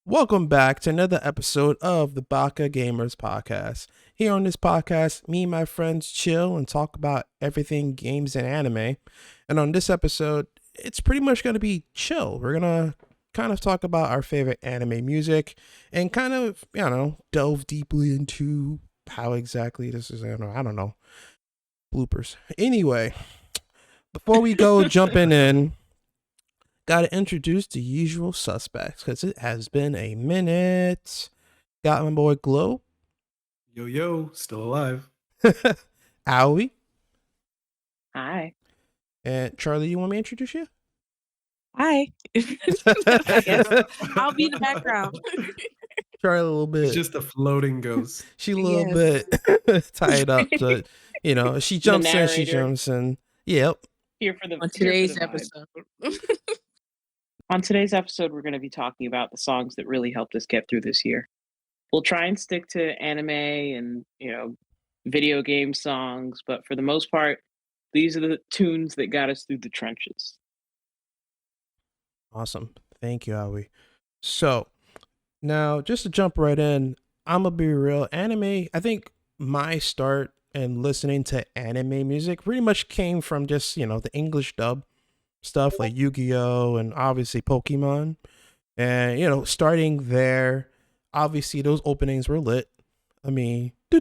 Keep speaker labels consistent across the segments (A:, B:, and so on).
A: Welcome back to another episode of the Baka Gamerz podcast. Here on this podcast, me and my friends chill and talk about everything games and anime. And on this episode, it's pretty much going to be chill. We're going to kind of talk about our favorite anime music and kind of, delve deeply into how exactly this is, I don't know, bloopers. Anyway, before we go jumping in, gotta introduce the usual suspects because it has been a minute. Got my boy Glow.
B: Yo, yo, still alive.
A: Owie.
C: Hi.
A: And Charlie, you want me to introduce you?
C: Hi. I guess I'll be in the background.
A: Charlie, a little bit.
B: It's just a floating ghost.
A: She a little bit tied up. So, she jumps in, she jumps in. Yep.
C: Here for the on today's episode. On today's episode, we're going to be talking about the songs that really helped us get through this year. We'll try and stick to anime and, video game songs, but for the most part, these are the tunes that got us through the trenches.
A: Awesome. Thank you, Aoi. So, now, just to jump right in, I'm going to be real. Anime, I think my start in listening to anime music pretty much came from just, the English dub stuff like Yu-Gi-Oh! And obviously Pokemon. And, starting there, obviously those openings were lit. I mean, you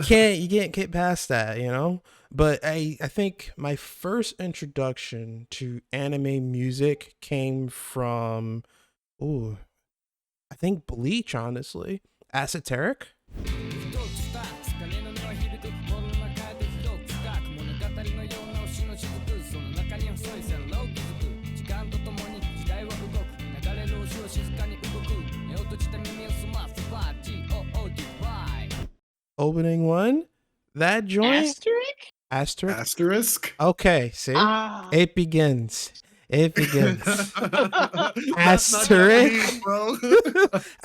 A: can't get past that, But I think my first introduction to anime music came from, I think Bleach, honestly. Asterisk. Opening one, that joint.
B: Asterisk.
A: Okay, see, it begins. Asterisk.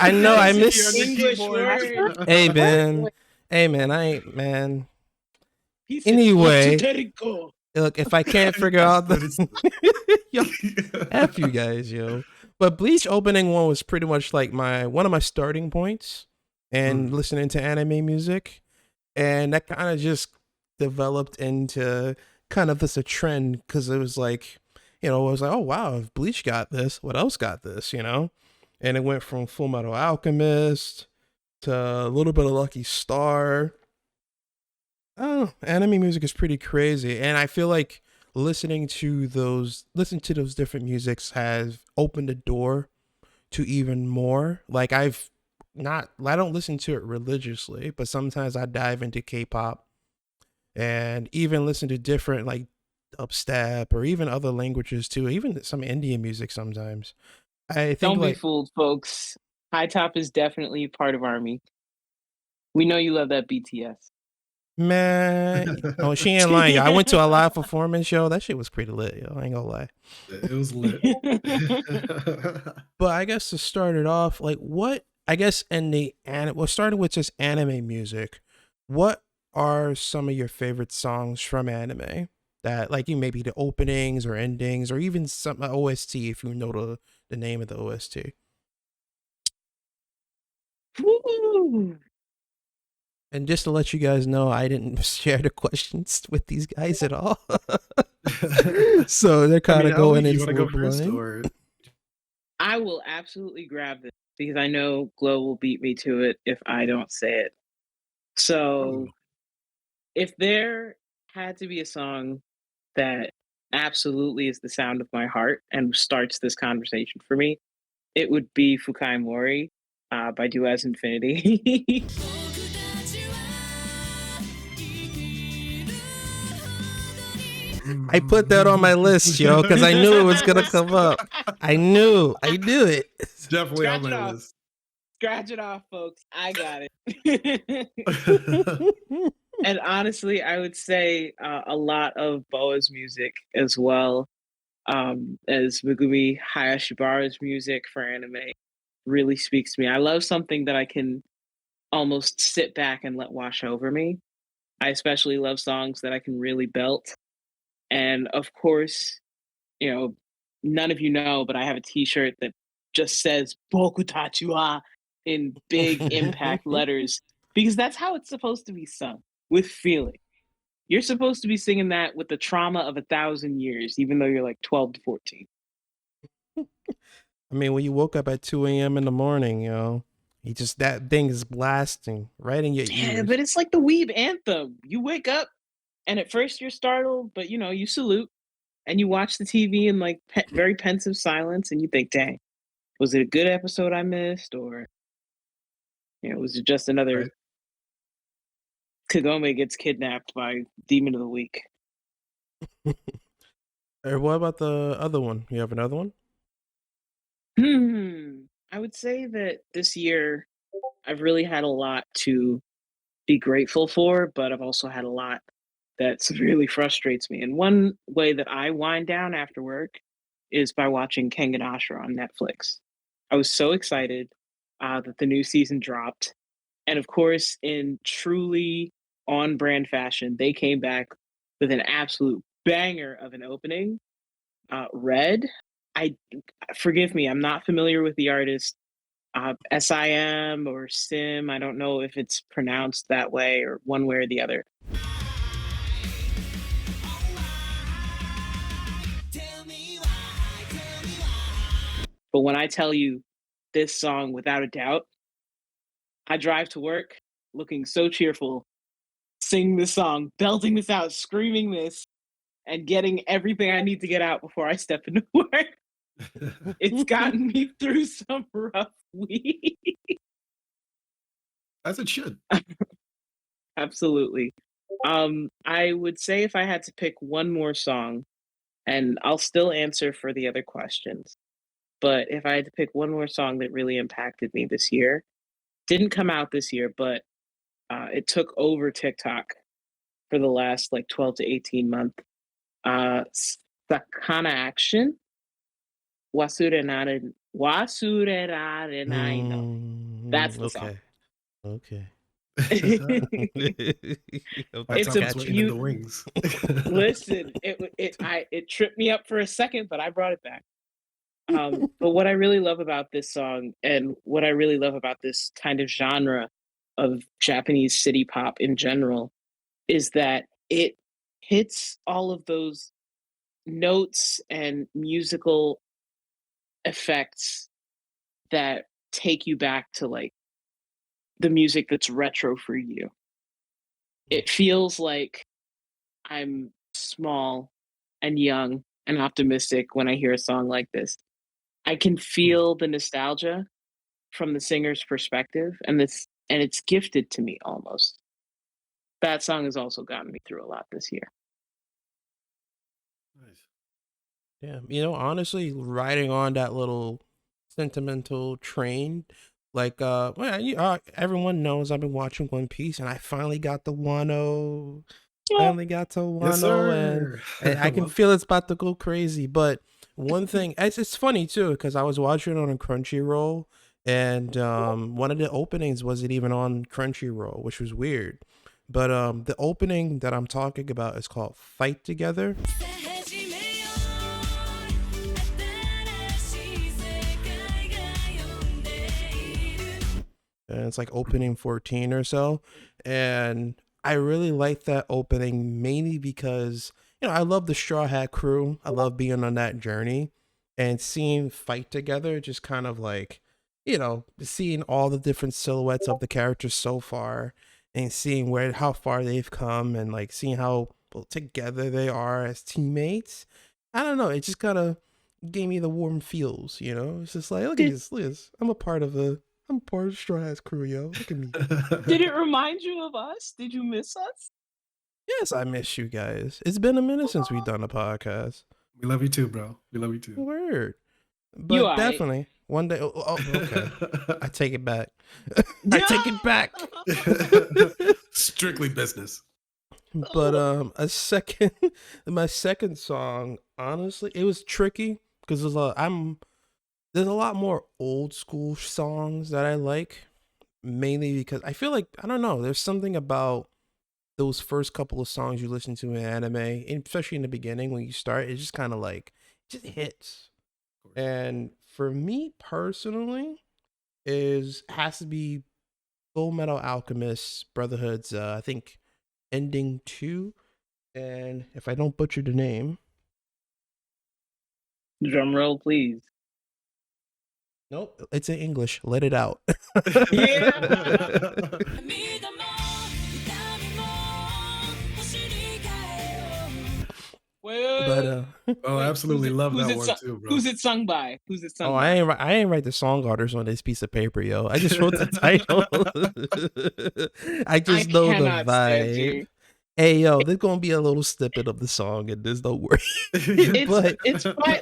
A: I know I missed
C: English word.
A: Hey man, I ain't man. Anyway, look, if I can't figure out the yo, F you guys, yo. But Bleach opening one was pretty much like one of my starting points and listening to anime music. And that kind of just developed into kind of this a trend because it was like, it was like, oh wow, if Bleach got this, what else got this, And it went from Full Metal Alchemist to a little bit of Lucky Star. Oh, anime music is pretty crazy. And I feel like listening to those different musics has opened the door to even more. Like I don't listen to it religiously, but sometimes I dive into K-pop and even listen to different like dubstep or even other languages too, even some Indian music sometimes. I think
C: Don't be fooled, folks. High Top is definitely part of Army. We know you love that BTS.
A: Man, she ain't lying. Yo. I went to a live performance show. That shit was pretty lit, yo. I ain't gonna lie.
B: It was lit.
A: But I guess to start it off, like we'll start with just anime music. What are some of your favorite songs from anime that like you maybe the openings or endings or even some OST if you know the name of the OST?
C: Woo!
A: And just to let you guys know, I didn't share the questions with these guys at all. So they're kind of going into the blind.
C: I will absolutely grab this because I know Glow will beat me to it if I don't say it. So if there had to be a song that absolutely is the sound of my heart and starts this conversation for me, it would be Fukai Mori by Do As Infinity.
A: I put that on my list, yo, because I knew it was gonna come up. I knew it.
B: It's definitely on my list.
C: Scratch it off, folks. I got it. And honestly, I would say a lot of Boa's music as well as Megumi Hayashibara's music for anime really speaks to me. I love something that I can almost sit back and let wash over me. I especially love songs that I can really belt. And of course, none of you know, but I have a T-shirt that just says "Boku Tachua" in big impact letters because that's how it's supposed to be sung, with feeling. You're supposed to be singing that with the trauma of 1,000 years, even though you're like 12 to 14.
A: I mean, when you woke up at 2 a.m. in the morning, you know, that thing is blasting right in your ears.
C: Yeah, but it's like the weeb anthem. You wake up, and at first you're startled, but you know, you salute, and you watch the TV in like very pensive silence, and you think, "Dang, was it a good episode I missed, or you know, was it just another
B: Right.
C: Kagome gets kidnapped by Demon of the Week?"
A: Or what about the other one? You have another one?
C: I would say that this year I've really had a lot to be grateful for, but I've also had a lot that severely frustrates me. And one way that I wind down after work is by watching Kengan Ashura on Netflix. I was so excited that the new season dropped. And of course, in truly on brand fashion, they came back with an absolute banger of an opening. Red, I forgive me, I'm not familiar with the artist. SIM or Sim, I don't know if it's pronounced that way or one way or the other. But when I tell you this song, without a doubt, I drive to work looking so cheerful, singing this song, belting this out, screaming this, and getting everything I need to get out before I step into work. It's gotten me through some rough weeks.
B: As it should.
C: Absolutely. I would say if I had to pick one more song, and I'll still answer for the other questions, but if I had to pick one more song that really impacted me this year, didn't come out this year, but it took over TikTok for the last like 12 to 18 months. Sakana Action. Wasurerare Nai no. That's the song.
A: Okay.
C: It's a
B: the wings.
C: Listen, it tripped me up for a second, but I brought it back. But what I really love about this song and what I really love about this kind of genre of Japanese city pop in general is that it hits all of those notes and musical effects that take you back to like the music that's retro for you. It feels like I'm small and young and optimistic when I hear a song like this. I can feel the nostalgia from the singer's perspective, and it's gifted to me almost. That song has also gotten me through a lot this year.
B: Nice.
A: Yeah, you know, honestly, riding on that little sentimental train, like everyone knows I've been watching One Piece, and I finally got the Wano. Finally got to Wano,
B: Yes, sir.
A: and I can feel it's about to go crazy. But one thing, it's funny too, because I was watching it on a Crunchyroll, and one of the openings wasn't even on Crunchyroll, which was weird. But the opening that I'm talking about is called "Fight Together." And it's like opening 14 or so, and I really like that opening mainly because, you know, I love the Straw Hat Crew. I love being on that journey and seeing Fight Together, just kind of like, you know, seeing all the different silhouettes of the characters so far and seeing how far they've come and like seeing how together they are as teammates. I don't know. It just kind of gave me the warm feels, you know? It's just like, look at this. I'm a part of the Straw Hat Crew, yo. Look at me.
C: Did it remind you of us? Did you miss us?
A: Yes, I miss you guys. It's been a minute since we've done a podcast.
B: We love you too, bro. We love you too.
A: Word. But definitely, one day. Oh, okay. I take it back. I take it back.
B: Strictly business.
A: But my second song, honestly, it was tricky because there's a lot more old school songs that I like, mainly because I feel like, I don't know, there's something about those first couple of songs you listen to in anime, especially in the beginning when you start, it just kind of like, just hits. And for me personally, has to be Full Metal Alchemist Brotherhood's I think ending 2. And if I don't butcher the name,
C: Drum roll, please.
A: nope, it's in English. Let it out.
C: Yeah.
A: But
B: Oh, absolutely love that one too, bro.
C: Who's it sung by?
A: Oh, I ain't write the song orders on this piece of paper, yo. I just wrote the title. I just know the vibe. Hey, yo, there's gonna be a little snippet of the song, and there's no worry.
C: It's by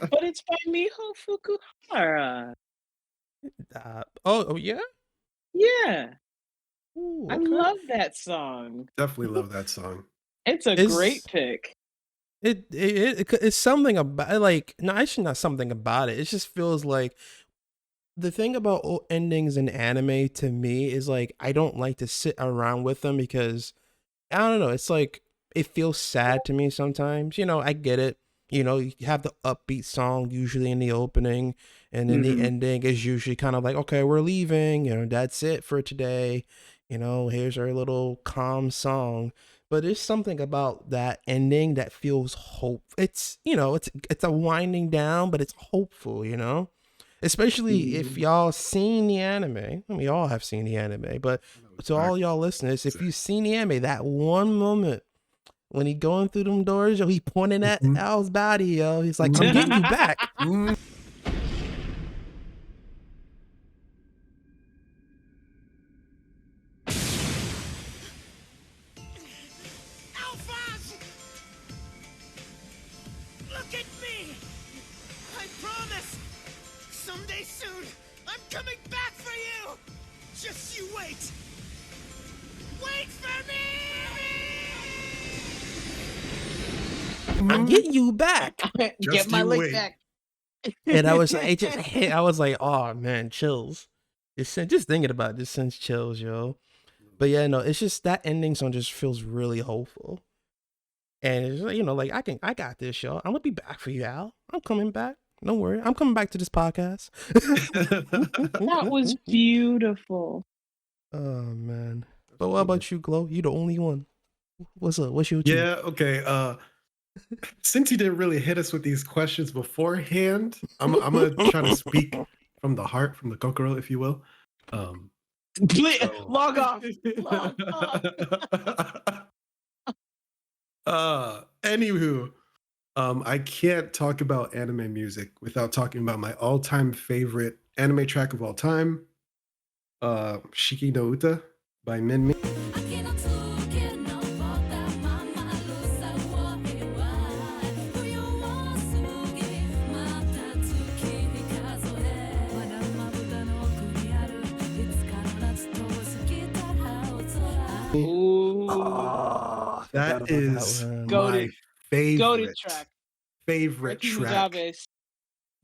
C: Miho Fukuhara.
A: Oh yeah,
C: Yeah.
A: ooh,
C: I
A: okay.
C: love that song.
B: Definitely love that song.
C: It's a great pick.
A: It's something about like no, actually not something about it. It just feels like the thing about endings in anime to me is like I don't like to sit around with them because I don't know. It's like it feels sad to me sometimes. You know, I get it. You know, you have the upbeat song usually in the opening, and then the ending is usually kind of like, okay, we're leaving. You know, that's it for today. You know, here's our little calm song. But there's something about that ending that feels hope. It's it's a winding down, but it's hopeful. You know, especially if y'all seen the anime. I mean, we all have seen the anime, but to all y'all listeners, if you've seen the anime, that one moment when he going through them doors, yo, he pointing at Al's body, yo, he's like, I'm getting you back.
D: Look at me! I promise! Someday soon, I'm coming back for you! Just you wait! Wait for me!
A: I'm getting you back.
C: Get my lick back.
A: And I was like, I was like, oh man, chills. Just thinking about it just sends chills, yo. But yeah, no, it's just that ending song just feels really hopeful. And it's like, like I got this, yo. I'm gonna be back for you, Al. I'm coming back. Don't worry. I'm coming back to this podcast.
C: That was beautiful.
A: Oh man. But what about you, Glow? You the only one. What's up? What's your
B: Yeah, okay. Since you didn't really hit us with these questions beforehand, I'm gonna try to speak from the heart, from the kokoro, if you will.
C: Log off. Log off.
B: Anywho, I can't talk about anime music without talking about my all-time favorite anime track of all time, Shiki No Uta by Minmi.
A: Oh,
B: that is
C: my
B: favorite
C: track.
B: Favorite track.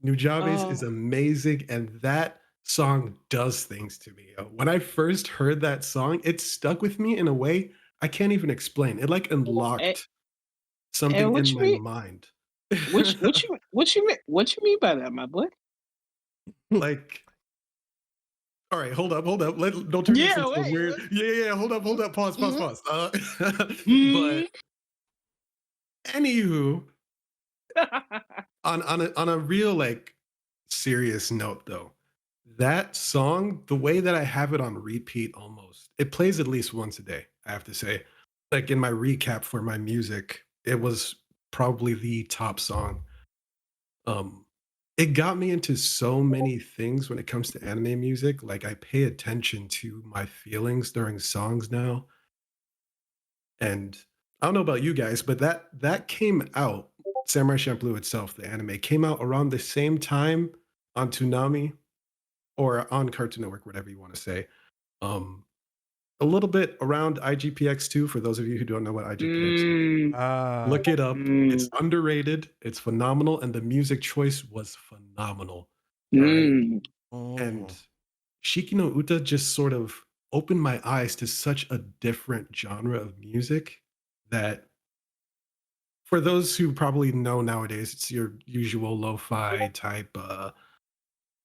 B: Nujabes is amazing, and that song does things to me. When I first heard that song, it stuck with me in a way I can't even explain. It like unlocked something in my mind.
C: What you mean by that, my boy?
B: Like, all right, hold up. Don't turn this into weird. Yeah. Hold up. Pause. But anywho, on a real like serious note though, that song, the way that I have it on repeat almost, it plays at least once a day, I have to say. Like in my recap for my music, it was probably the top song. It got me into so many things when it comes to anime music. Like I pay attention to my feelings during songs now. And I don't know about you guys, but that came out, Samurai Champloo itself, the anime, came out around the same time on Toonami or on Cartoon Network, whatever you want to say. A little bit around IGPX2 for those of you who don't know what IGPX2 is. Look it up. It's underrated. It's phenomenal. And the music choice was phenomenal. Right? And Shiki No Uta just sort of opened my eyes to such a different genre of music that for those who probably know nowadays, it's your usual lo-fi type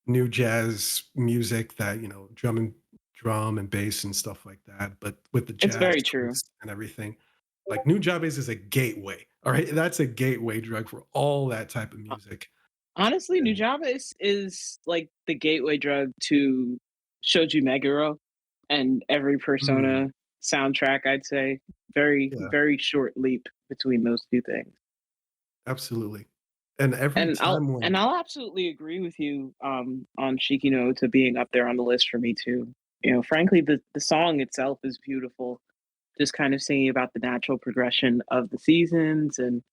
B: new jazz music that, you know, drum and bass and stuff like that, but with the
C: It's
B: jazz
C: very true.
B: twist and everything. Like new job is a gateway. All right. That's a gateway drug for all that type of music.
C: Honestly,
B: And
C: Nujaba is like the gateway drug to Shoji Meguro and every
B: mm,
C: Persona soundtrack, I'd say. Very,
B: yeah,
C: very short leap between those two things.
B: absolutely. And every time when
C: I'll absolutely agree with you on Shiki No Uta being up there on the list for me too. You know, frankly, the song itself is beautiful. Just kind of singing about the natural progression of the seasons, and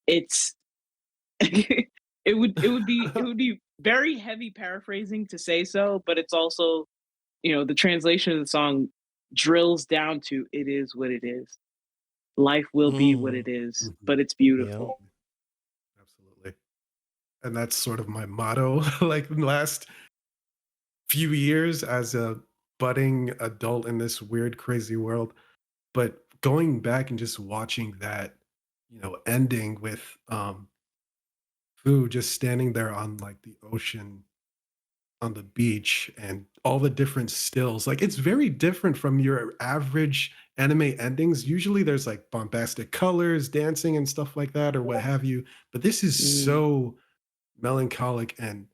C: it's it would be very heavy paraphrasing to say so, but it's also, you know, the translation of the song drills down to it is what it is. Life will be what
A: Mm,
C: it is,
B: Mhm,
C: but it's
A: yeah.
C: beautiful.
B: absolutely. And that's sort of my motto, like the last few years as a budding adult in this weird, crazy world. But going back and just watching that, you know, ending with Fu just standing there on like the ocean on the beach and all the different stills. Like it's very different from your average anime endings. Usually there's like bombastic colors, dancing and stuff like that or what have you. But this is
C: Mm.
B: so melancholic and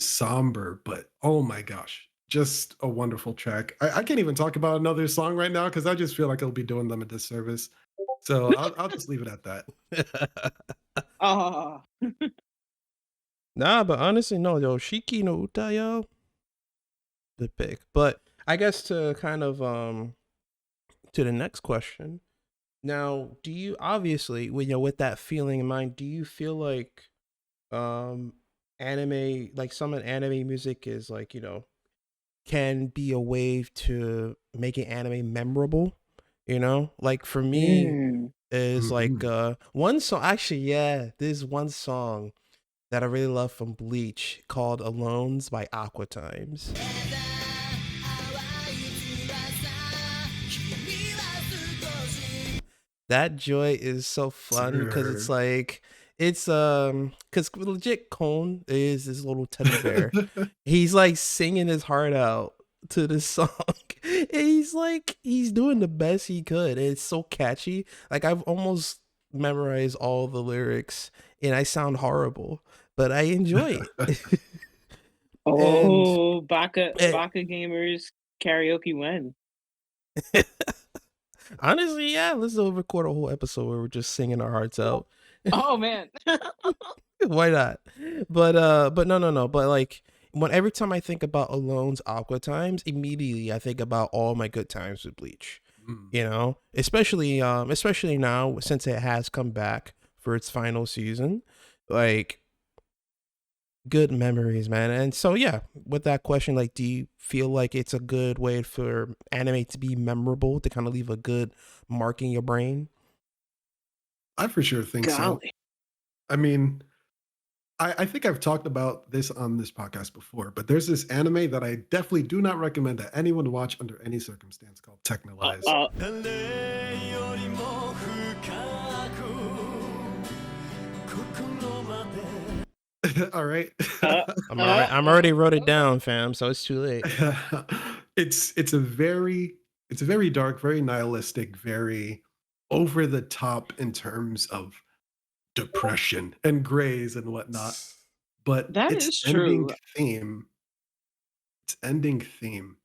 B: somber, but oh my gosh, just a wonderful track. I can't even talk about another song right now because I just feel like I'll be doing them a disservice. So I'll just leave it at that.
C: Ah,
A: Nah, but honestly, no, yo, Shiki no Uta, yo, good pick. But I guess to kind of to the next question. Now, do you obviously, with, you know, with that feeling in mind, do you feel like um anime, like some of anime music is like, you know, can be a way to making anime memorable, you know? Like for me
C: mm.
A: is like
B: Mhm.
A: one song, actually, yeah, there's one song that I really love from Bleach called Alones by Aqua Times. That joy is so fun because it's
B: Sir.
A: like it's because legit Cone is this little teddy bear. He's like singing his heart out to this song. And he's like he's doing the best he could. It's so catchy. Like I've almost memorized all the lyrics and I sound horrible, but I enjoy it. and
C: Oh,
A: eh,
C: Baka Gamers karaoke win.
A: honestly, yeah, let's record a whole episode where we're just singing our hearts out.
C: Oh man.
A: Why not? But no. But like when every time I think about Alone's Aqua Times, immediately I think about all my good times with Bleach.
B: Mm.
A: You know, especially now since it has come back for its final season, like good memories, man. And so yeah, with that question, like, do you feel like it's a good way for anime to be memorable, to kind of leave a good mark in your brain?
B: I for sure think so.
C: Golly.
B: I mean, I think I've talked about this on this podcast before, but there's this anime that I definitely do not recommend that anyone watch under any circumstance called Technolize.
C: Uh,
D: よりも深く心まで
B: All right.
C: uh,
A: I'm already wrote it down, fam. So it's too late.
B: It's a very dark, very nihilistic, very over the top in terms of depression and grays and whatnot. But
C: that is true.
B: its ending theme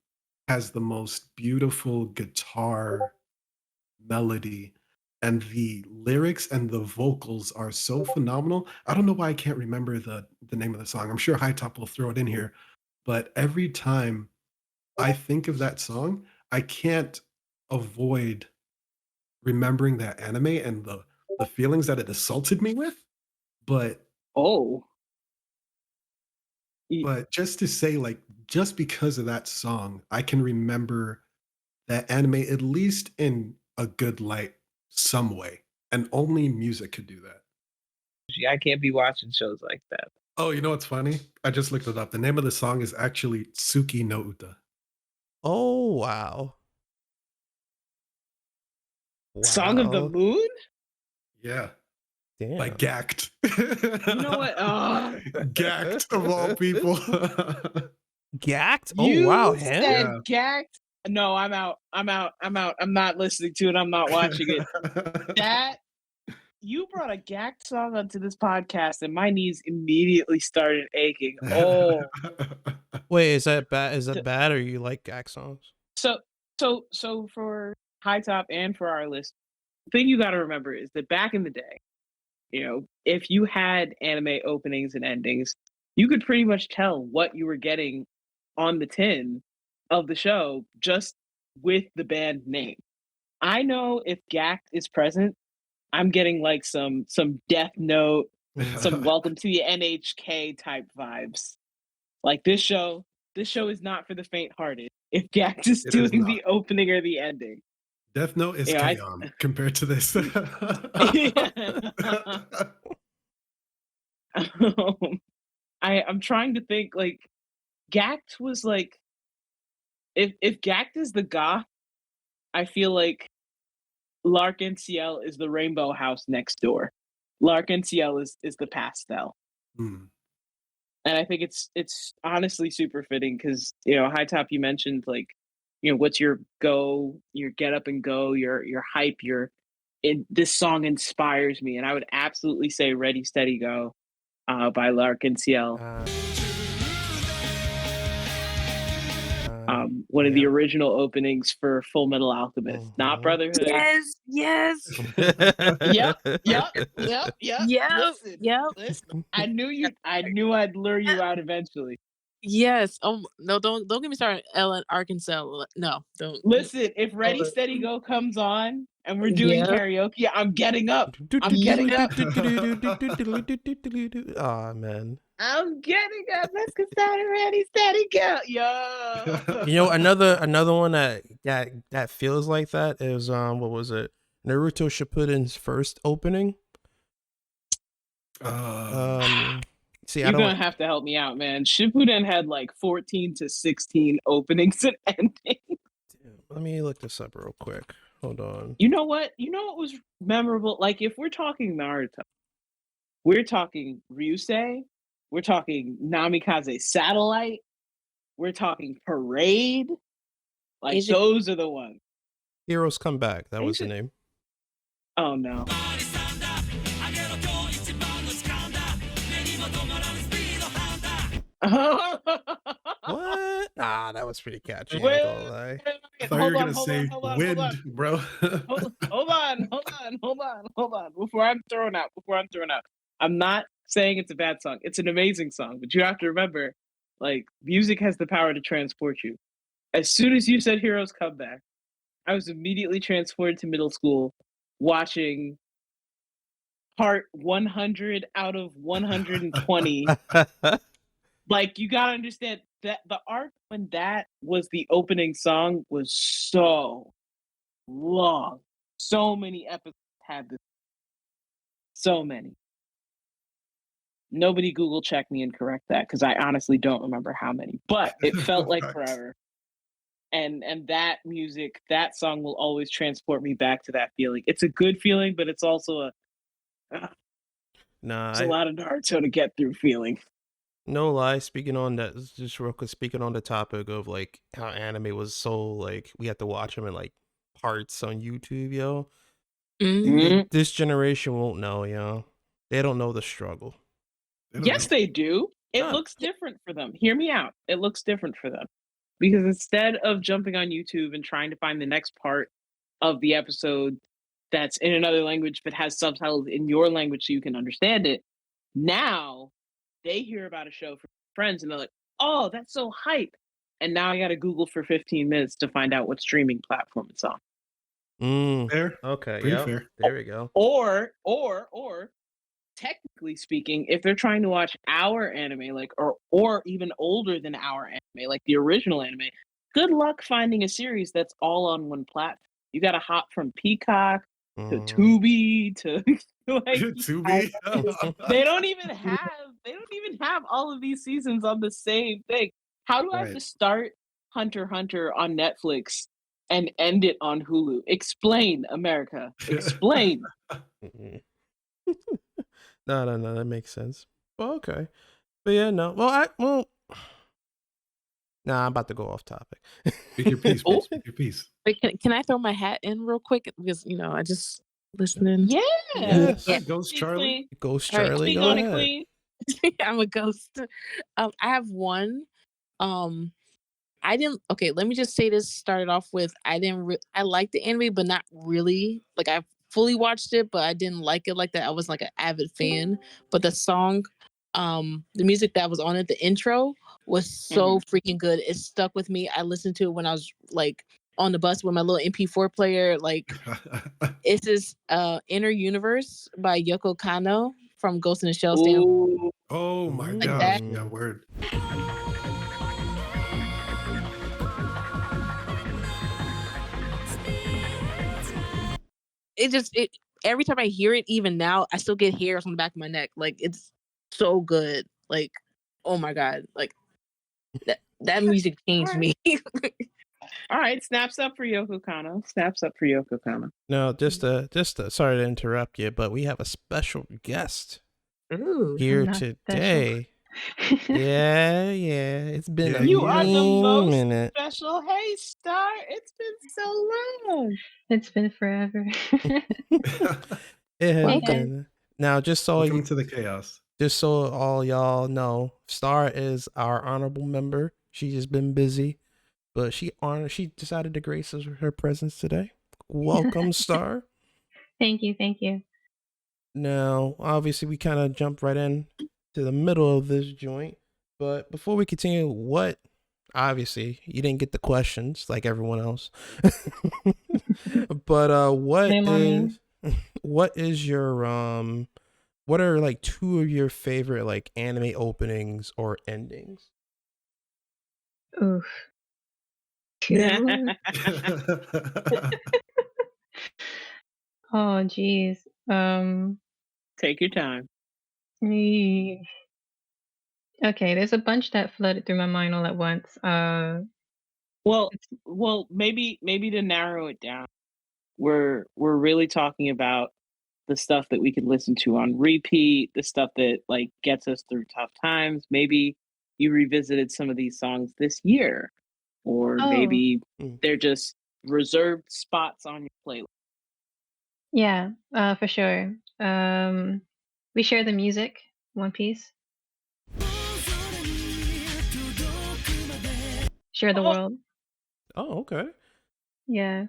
B: has the most beautiful guitar melody, and the lyrics and the vocals are so phenomenal. I don't know why I can't remember the name of the song. I'm sure High Top will throw it in here, but every time I think of that song, I can't avoid remembering that anime and the feelings that it assaulted me with. But
C: Oh. Y-
B: but just to say, like, just because of that song, I can remember that anime at least in a good light some way. And only music could do that.
C: I can't be watching shows like that.
B: Oh, you know what's funny? I just looked it up. The name of the song is actually Tsuki no Uta.
A: Oh wow.
C: Song of the
A: Wow.
C: Moon?
B: Yeah.
A: Damn.
B: Like Gacked.
C: You know what?
B: Gacked of all people.
A: Gacked?
C: You
A: Oh wow,
C: said
A: him?
C: gacked. No, I'm out. I'm not listening to it. I'm not watching it. That you brought a gacked song onto this podcast, and my knees immediately started aching. Oh,
A: Wait, is that bad? Is that bad, or you like Gack songs?
C: so for High Top and for our list, the thing you got to remember is that back in the day, if you had anime openings and endings, you could pretty much tell what you were getting on the tin of the show just with the band name. I know if Gacked is present, I'm getting like some Death Note, some Welcome to the NHK type vibes. Like this show is not for the faint-hearted. If Gacked is doing the opening or the ending.
B: Death Note is K-On compared to this.
C: I'm trying to think, like, Gacked was like, if Gacked is the goth, I feel like Lark NCL is the rainbow house next door. Lark NCL is the pastel.
B: Hmm.
C: And I think it's honestly super fitting because, High Top, you mentioned, like, what's your go, your get up and go, your hype, this song inspires me. And I would absolutely say Ready, Steady, Go by Lark NCL. One of the original openings for Full Metal Alchemist, not Brotherhood.
E: Yes.
C: Yep. Listen, I knew I'd lure you out eventually.
E: Yes. No, don't get me started. Ellen, Arkansas. No, don't.
C: Listen, if Ready Steady Go comes on and we're doing karaoke, I'm getting up.
A: Oh man.
C: I'm getting up. Let's get started. Ready Steady Go. Yo.
A: Another one that feels like that is what was it? Naruto Shippuden's first opening. See,
C: you're gonna have to help me out, man. Shippuden had like 14 to 16 openings and endings.
A: Let me look this up real quick. Hold on.
C: You know what? Was memorable? Like, if we're talking Naruto, we're talking Ryusei, we're talking Namikaze Satellite, we're talking Parade. Like, those are the ones.
A: Heroes Come Back. That was the name.
C: Oh no.
A: What? That was pretty catchy.
C: Wait,
A: I
B: thought you were gonna say Wind, bro.
C: hold on. Before I'm thrown out. I'm not saying it's a bad song. It's an amazing song, but you have to remember, like, music has the power to transport you. As soon as you said Heroes Come Back, I was immediately transported to middle school, watching part 100 out of 120. Like, you gotta understand that the arc when that was the opening song was so long. So many episodes had this. So many. Nobody Google check me and correct that, because I honestly don't remember how many. But it felt like forever. And that music, that song will always transport me back to that feeling. It's a good feeling, but it's also a lot of Naruto to get through feeling.
A: No lie, speaking on that, just real quick, speaking on the topic of like how anime was so like we had to watch them in like parts on YouTube, yo.
C: Mm-hmm.
A: This generation won't know, yo. They don't know the struggle.
C: Yes, they do. It looks different for them. Hear me out. It looks different for them. Because instead of jumping on YouTube and trying to find the next part of the episode that's in another language but has subtitles in your language so you can understand it, now they hear about a show from friends and they're like, oh, that's so hype. And now I got to Google for 15 minutes to find out what streaming platform it's on.
B: Fair.
A: Okay.
B: Pretty
A: Yeah.
B: fair.
A: There we go.
C: Or technically speaking, if they're trying to watch our anime, like, or even older than our anime, like the original anime, good luck finding a series that's all on one platform. You got to hop from Peacock to Tubi to like
B: Tubi.
C: they don't even have all of these seasons on the same thing. How do I have to start Hunter x Hunter on Netflix and end it on Hulu? Explain, America. Explain.
A: No, that makes sense. Well, okay. But yeah, no. Well, nah, I'm about to go off topic.
B: Speak your piece,
E: Oh.
B: please. Speak your piece.
E: Wait, can I throw my hat in real quick? Because, I just listening.
C: Yeah.
A: Yes.
E: Yeah.
B: Ghost Charlie.
A: Ghost
E: All right.
A: Charlie,
C: Speak
A: go
C: on it,
A: ahead.
C: Queen.
E: I'm a ghost. I have one. I didn't. Okay, let me just say this. Started off with I didn't. I liked the anime, but not really. Like I fully watched it, but I didn't like it like that. I was like an avid fan. But the song, the music that was on it, the intro was so freaking good. It stuck with me. I listened to it when I was like on the bus with my little MP4 player. Like it's this Inner Universe by Yoko Kanno from Ghost in the Shell.
C: Ooh.
B: Oh my
E: Like
B: gosh.
E: that.
B: Yeah, word.
E: It every time I hear it, even now, I still get hairs on the back of my neck. Like it's so good. Like, oh my god, like that music changed me.
C: All right, snaps up for Yoko Kanno. Snaps up for Yoko Kanno.
A: No, just sorry to interrupt you, but we have a special guest
E: Ooh,
A: here
F: not
A: today. Yeah, it's been
B: Yeah,
A: a
C: You are the most
A: minute.
C: special. Hey, Star. It's been so long.
F: It's been forever.
A: It has
F: Hey,
A: been. Now, just so
B: Welcome to the chaos.
A: just so all y'all know, Star is our honorable member. She's just been busy, but she decided to grace us with her presence today. Welcome, Star.
F: Thank you.
A: Now, obviously, we kind of jumped right in to the middle of this joint, but before we continue, obviously, you didn't get the questions like everyone else, but what is your what are like two of your favorite like anime openings or endings?
F: Oof. Two? Oh, geez.
C: Take your time.
F: eh, Okay, there's a bunch that flooded through my mind all at once.
C: Well, maybe to narrow it down, we're really talking about the stuff that we could listen to on repeat, the stuff that like gets us through tough times. Maybe you revisited some of these songs this year, or
F: Oh,
C: maybe they're just reserved spots on your playlist.
F: yeah, for sure. We share the music, One Piece. Share the
C: Oh,
F: world.
A: Oh, okay.
F: Yeah.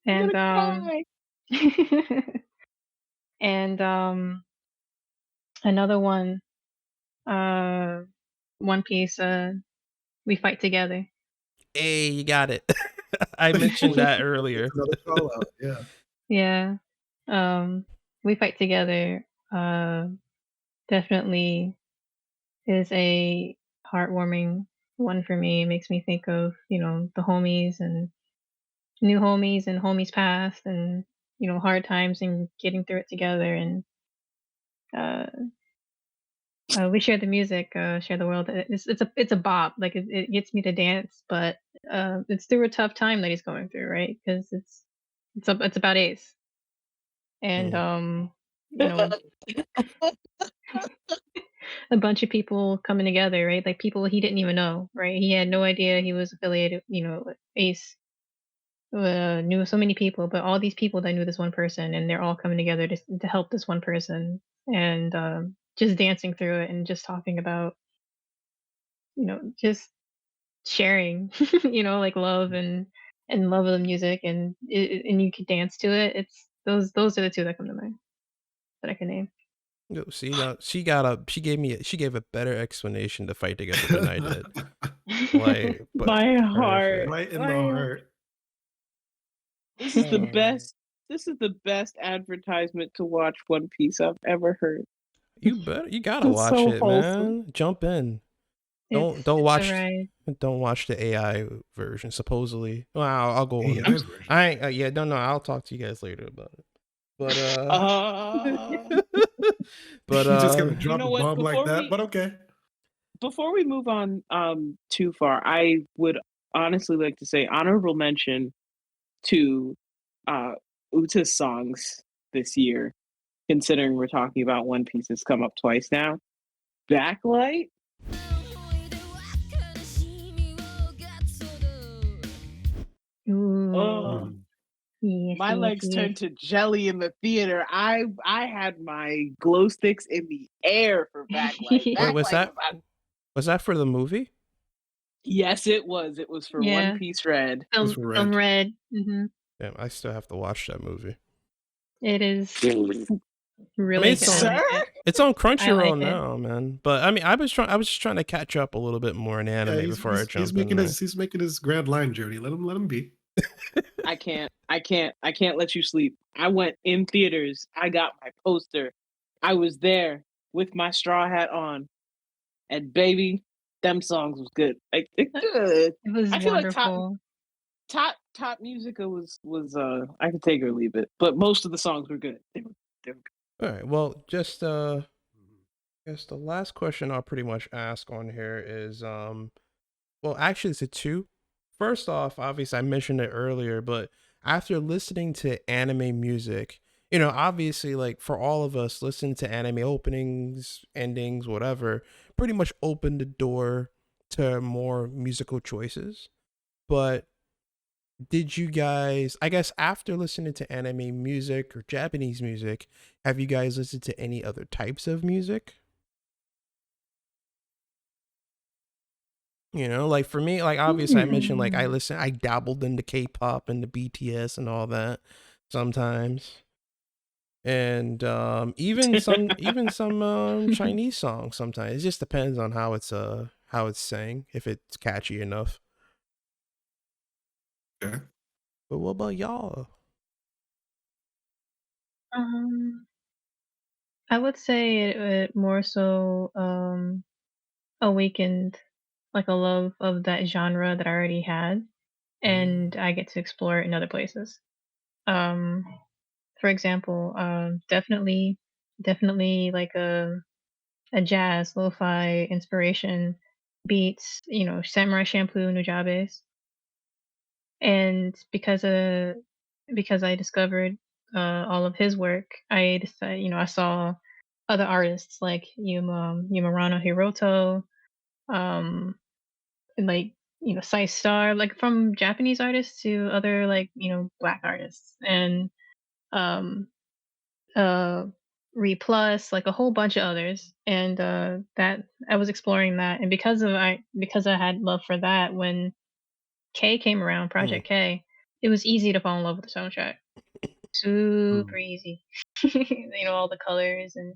C: I'm
F: And
C: gonna cry.
F: and another one, One Piece, We Fight Together.
A: Hey, you got it. I mentioned that earlier.
B: Another call out. Yeah.
F: Yeah. We Fight Together, definitely is a heartwarming one for me. It makes me think of, the homies and new homies and homies past and, hard times and getting through it together. And uh, we share the music, share the world. It's a bop. Like it gets me to dance, but it's through a tough time that he's going through, right? Because it's about Ace, and a bunch of people coming together, right? Like people he didn't even know, right? He had no idea he was affiliated, with Ace. Knew so many people, but all these people that knew this one person, and they're all coming together to help this one person, and just dancing through it and just talking about, just sharing, like love and love of the music, and and you can dance to it. It's those are the two that come to mind that I can name.
A: Yo, see, now she gave a better explanation to Fight Together than I did. Like, but
C: My heart.
A: perfect.
B: Right in the heart.
C: This is the best. This is the best advertisement to watch One Piece I've ever heard.
A: You gotta
C: It's
A: watch
C: so
A: it,
C: wholesome.
A: man. Jump in. Don't
F: It's a
A: watch
F: ride.
A: don't watch the AI version. Supposedly, well, I'll go.
B: AI version.
A: I ain't. Yeah, no. I'll talk to you guys later about it. But but
B: You're just gonna drop
C: know
B: a
C: what?
B: bomb like
C: Before
B: that,
C: we-
B: but okay.
C: Before we move on too far, I would honestly like to say honorable mention to Uta's songs this year. considering we're talking about One Piece has come up twice now. Backlight.
F: Ooh.
C: Oh,
F: Yes,
C: my
F: yes,
C: legs
F: yes.
C: turned to jelly in the theater. I had my glow sticks in the air for Backlight.
A: Wait, was
C: Backlight
A: that was that for the movie?
C: Yes, it was. It was for One
F: Yeah.
C: Piece Red.
B: Those
F: Film,
B: were
F: film
B: red.
F: red.
A: Damn, I still have to watch that movie.
F: It is
A: I mean,
F: really
A: it's
F: good. I
A: on,
F: like it.
A: it's on
F: I
A: Crunchyroll
F: like it.
A: now, man. But I mean, I was just trying to catch up a little bit more in anime
B: Yeah,
A: before I jump in.
B: he's making his grand line journey. Let him be.
C: I can't let you sleep. I went in theaters. I got my poster. I was there with my straw hat on. And baby, them songs was good. Like it good.
F: It was
C: I feel like
F: wonderful.
C: top musica was I could take or leave it, but most of the songs were good. They were good.
A: All right. Well, just I guess the last question I'll pretty much ask on here is well, actually it's a two. First off, obviously I mentioned it earlier, but after listening to anime music, you know, obviously like for all of us, listening to anime openings, endings, whatever, pretty much opened the door to more musical choices. But did you guys, I guess after listening to anime music or Japanese music, have you guys listened to any other types of music? You know, like for me, like obviously I mentioned like I dabbled into K-pop and the BTS and all that sometimes. And even some Chinese songs sometimes. It just depends on how it's sang, if it's catchy enough.
B: Okay.
A: But what about y'all?
F: I would say it more so awakened like a love of that genre that I already had, and I get to explore it in other places. Um, for example, definitely like a jazz, lo-fi inspiration beats, you know, Samurai Champloo, Nujabes, and because I discovered all of his work, I decided, you know, I saw other artists like Yumurano Hiroto, um, and like you know, Sai Star, like from Japanese artists to other like you know black artists, and um, uh, Re Plus, like a whole bunch of others, and that I was exploring that, and because I had love for that when K came around, Project K, it was easy to fall in love with the soundtrack. Super easy. You know, all the colors and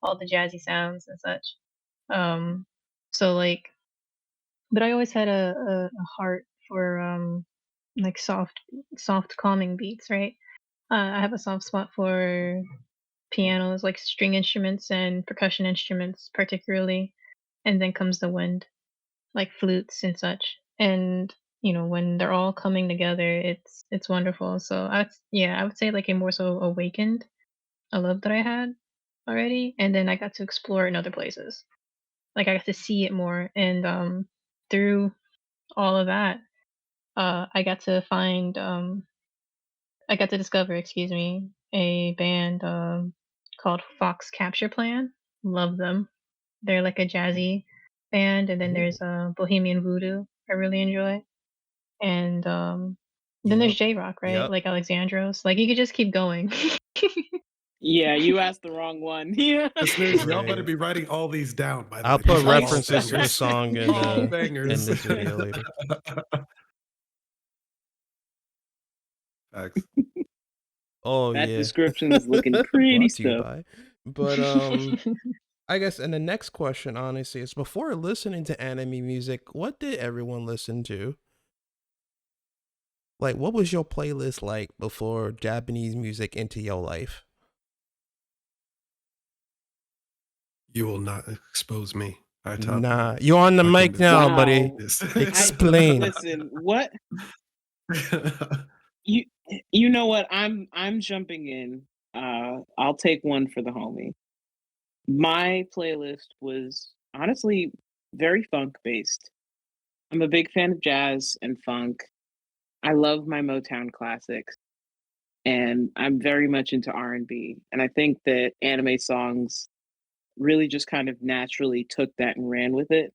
F: all the jazzy sounds and such. So like, but I always had a heart for like soft calming beats, right? I have a soft spot for pianos, like string instruments and percussion instruments, particularly. And then comes the wind, like flutes and such. And you know, when they're all coming together, it's wonderful. So I would say like it more so awakened a love that I had already, and then I got to explore in other places. Like I got to see it more, and through all of that, I got to I got to discover, excuse me, a band called Fox Capture Plan. Love them. They're like a jazzy band, and then there's Bohemian Voodoo. I really enjoy, and then there's
A: Yep.
F: J Rock, right?
A: Yep.
F: Like Alexandros. Like you could just keep going.
C: Yeah, you asked the wrong one. Yeah.
B: Listeners, y'all
A: Right.
B: better be writing all these down. By the
A: I'll
B: way,
A: put
B: These are all
A: references to the
B: bangers.
A: song
B: All
A: in
B: bangers.
A: this video later.
B: Facts.
A: Oh
C: That
A: yeah.
C: description is looking pretty
A: Brought to you
C: stuff.
A: by. But I guess and the next question honestly is before listening to anime music, what did everyone listen to? Like what was your playlist like before Japanese music into your life?
B: You will not expose me.
A: Nah, you on the mic now,
C: Wow.
A: buddy. Explain.
C: Listen, what you know what? I'm jumping in. I'll take one for the homie. My playlist was honestly very funk based. I'm a big fan of jazz and funk. I love my Motown classics. and I'm very much into R&B. And I think that anime songs really just kind of naturally took that and ran with it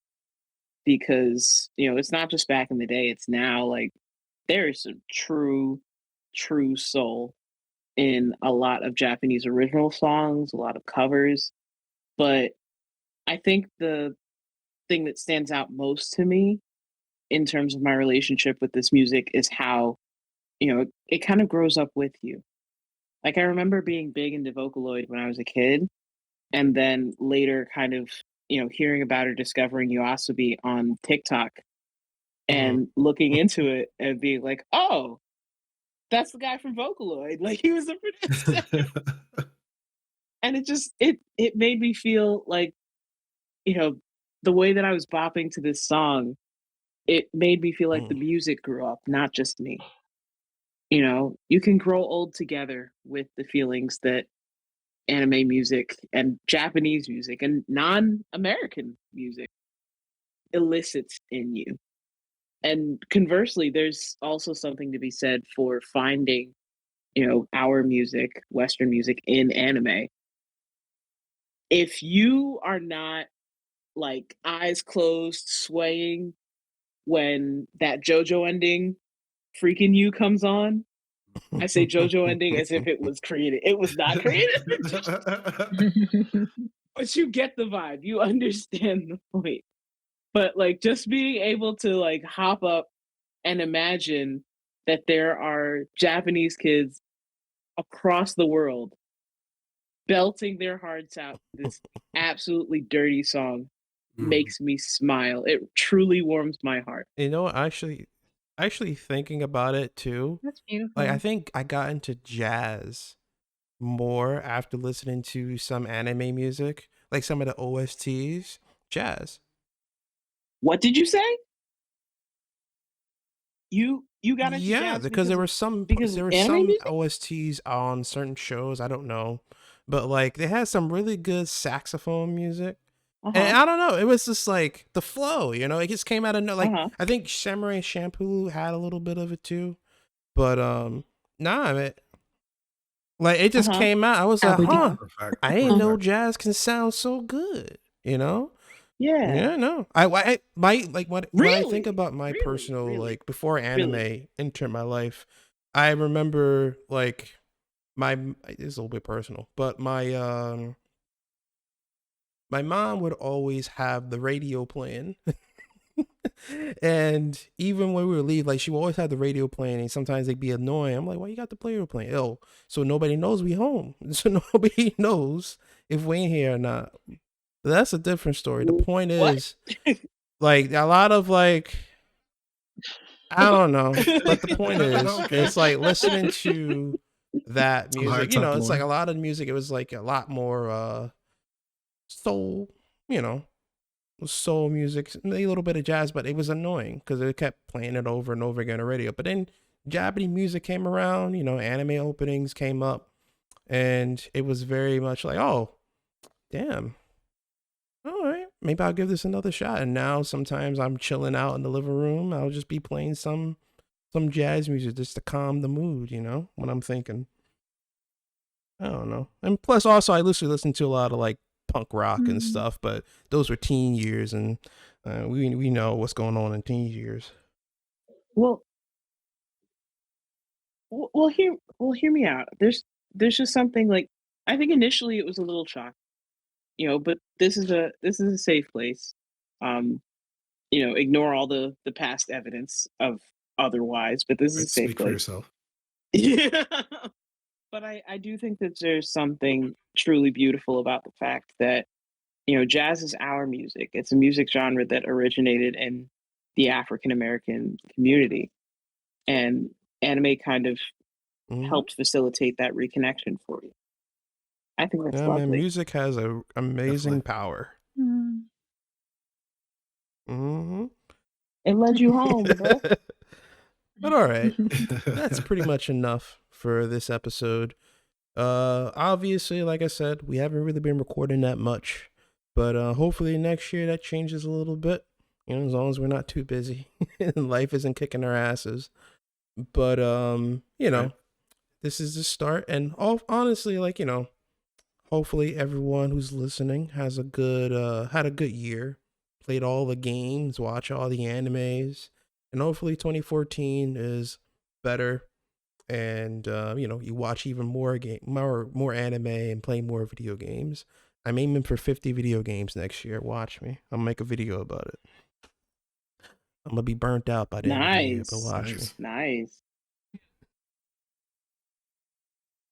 C: because, it's not just back in the day, it's now like there is some true soul in a lot of Japanese original songs, a lot of covers. But I think the thing that stands out most to me in terms of my relationship with this music is how, it kind of grows up with you. Like I remember being big into Vocaloid when I was a kid, and then later kind of, hearing about or discovering Yoasobi on TikTok and looking into it and being like, oh, that's the guy from Vocaloid. Like he was the producer. And it made me feel like, the way that I was bopping to this song, it made me feel like the music grew up, not just me. You can grow old together with the feelings that anime music and Japanese music and non-American music elicits in you. And conversely, there's also something to be said for finding, our music, Western music in anime. If you are not like eyes closed, swaying when that JoJo ending freaking you comes on, I say JoJo ending as if it was created. It was not created. But you get the vibe. You understand the point. But like just being able to like hop up and imagine that there are Japanese kids across the world belting their hearts out this absolutely dirty song makes me smile. It truly warms my heart.
A: Actually thinking about it too.
F: That's beautiful.
A: Like I think I got into jazz more after listening to some anime music, like some of the OSTs, jazz.
C: What did you say? You got into jazz
A: because there were some
C: music?
A: OSTs on certain shows. I don't know, but like they had some really good saxophone music. And I don't know, it was just like the flow, it just came out of I think Samurai Shampoo had a little bit of it too, but nah, like it just came out. I was like, I didn't know jazz can sound so good,
C: Yeah.
A: Yeah, no. I like when I think about my personal like before anime entered my life, I remember like it's a little bit personal, but my mom would always have the radio playing. And even when we would leave, like she would always have the radio playing, and sometimes they'd be annoying. I'm like, why you got the player playing? Oh, so nobody knows we home. So nobody knows if we ain't here or not. But that's a different story. The point is, like a lot of like, I don't know. But the point is, it's like listening to that music, it's like a lot of music. It was like a lot more soul, soul music, a little bit of jazz, but it was annoying because it kept playing it over and over again on the radio. But then Japanese music came around, anime openings came up, and it was very much like, oh, damn, all right, maybe I'll give this another shot. And now sometimes I'm chilling out in the living room, I'll just be playing some jazz music just to calm the mood, when I'm thinking. I don't know. And plus also I listen to a lot of like punk rock and stuff, but those were teen years, and we know what's going on in teen years.
C: Well, hear me out. There's just something like I think initially it was a little shock, but this is a safe place. Ignore all the past evidence of otherwise, but this is a safe
B: Speak
C: place.
B: for yourself.
C: Yeah. But I do think that there's something truly beautiful about the fact that, jazz is our music. It's a music genre that originated in the African American community. And anime kind of helped facilitate that reconnection for you. I think that's lovely.
A: Man, music has an amazing power.
C: It led you home, bro.
A: But all right, that's pretty much enough for this episode. Obviously, like I said, we haven't really been recording that much, but hopefully next year that changes a little bit, as long as we're not too busy and life isn't kicking our asses. But this is the start. And honestly, like, you know, hopefully everyone who's listening has a good had a good year, played all the games, watch all the animes, and hopefully 2014 is better. And you know, you watch even more more anime and play more video games. I'm aiming for 50 video games next year. Watch me. I'll make a video about it. I'm gonna be burnt out by the end of the year, but watch me.
C: Nice.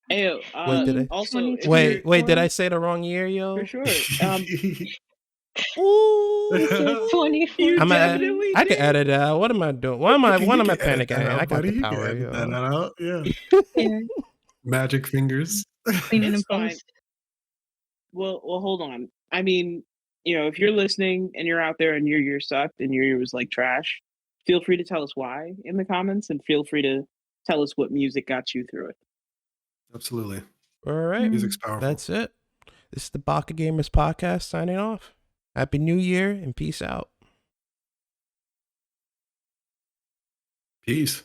C: Hey,
A: Wait, did I?
C: also,
A: Wait, did I say the wrong year, yo?
C: For sure.
A: Ooh.
F: 24.
A: I can edit it out. What am I doing? Why am I panicking? I got the power, yo.
B: That out. Yeah.
F: Yeah.
B: Magic fingers.
F: Cleaning
C: It's
F: and
C: fine.
F: post.
C: Well, hold on. I mean, you know, if you're listening and you're out there and your year sucked and your year was like trash, feel free to tell us why in the comments, and feel free to tell us what music got you through it.
B: Absolutely.
A: All right.
B: Music's powerful.
A: That's it. This is the Baka Gamers podcast signing off. Happy New Year and peace out.
B: Peace.